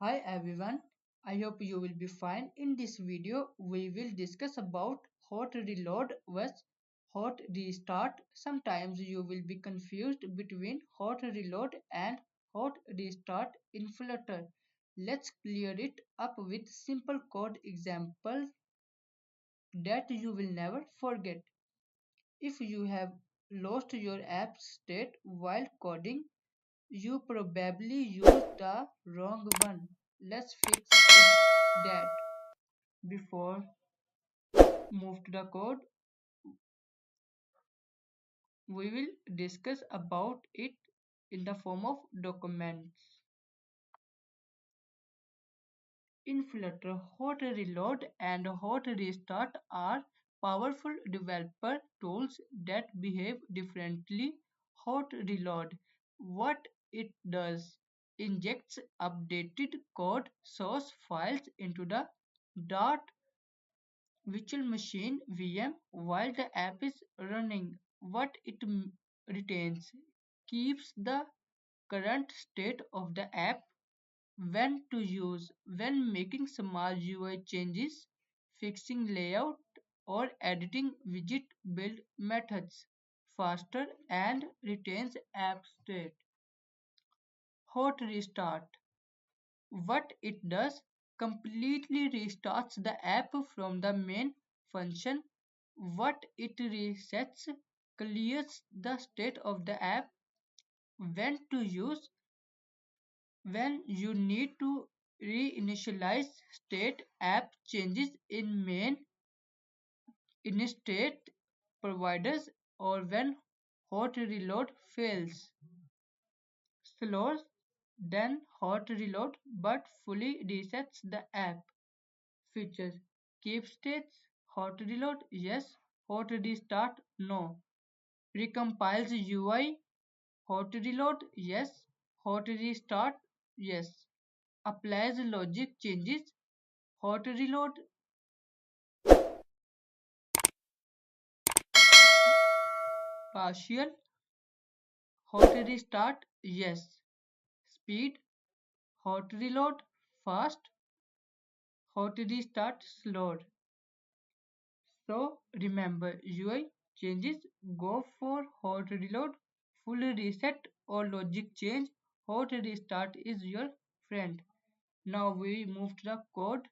Hi everyone, I hope you will be fine. In this video, we will discuss about hot reload versus hot restart. Sometimes you will be confused between hot reload and hot restart in Flutter. Let's clear it up with simple code example that you will never forget. If you have lost your app state while coding, you probably used the wrong one. Let's fix that. Before move to the code, we will discuss about it in the form of documents. In Flutter, hot reload and hot restart are powerful developer tools that behave differently. Hot reload, what it does, injects updated code source files into the Dart virtual machine VM while the app is running. What it retains keeps the current state of the app. When to use: when making small UI changes, fixing layout, or editing widget build methods faster and retains app state. Hot restart, what it does, completely restarts the app from the main function. What it resets, clears the state of the app. When to use: when you need to reinitialize state app changes in main in state providers, or when hot reload fails. Slower than hot reload but fully resets the app. Features: keep states, hot reload, yes; hot restart, no; recompiles UI, hot reload, yes; hot restart, yes; applies logic changes, hot reload, partial; hot restart, yes; speed, hot reload, fast; hot restart, slower. So remember, UI changes, go for hot reload, full reset, or logic change. Hot restart is your friend. Now we move to the code.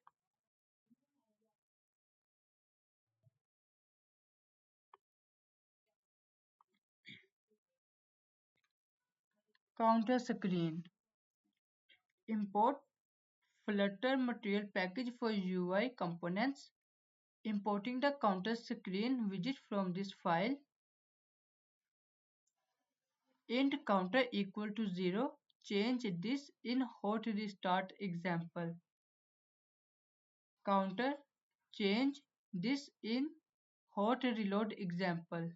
Counter screen. Import Flutter material package for UI components. Importing the counter screen widget from this file. Int counter equal to 0. Change this in hot restart example. Counter, change this in hot reload example.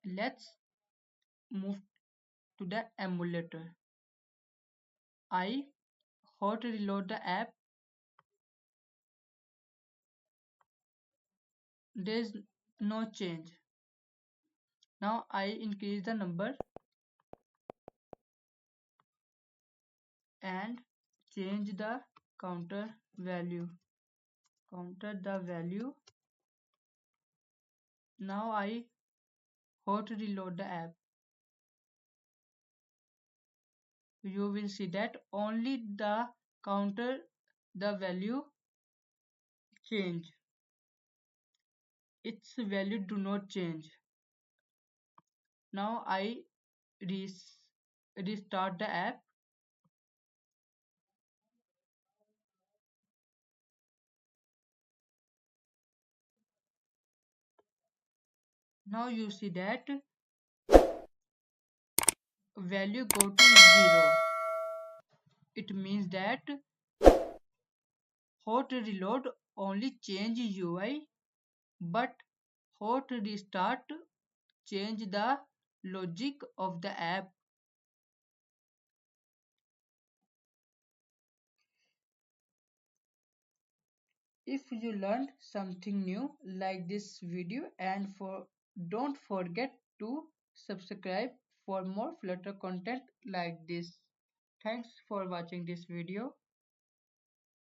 Let's move to the emulator. I hot reload the app. There is no change. Now I increase the number and change the counter value. Counter the value. Now I hot reload the app. You will see that only the counter, the value change. Its value do not change. Now I restart the app. Now you see that value go to 0. It means that hot reload only change UI, but hot restart change the logic of the app. If you learned something new, like this video, and don't forget to subscribe for more Flutter content like this. Thanks for watching this video.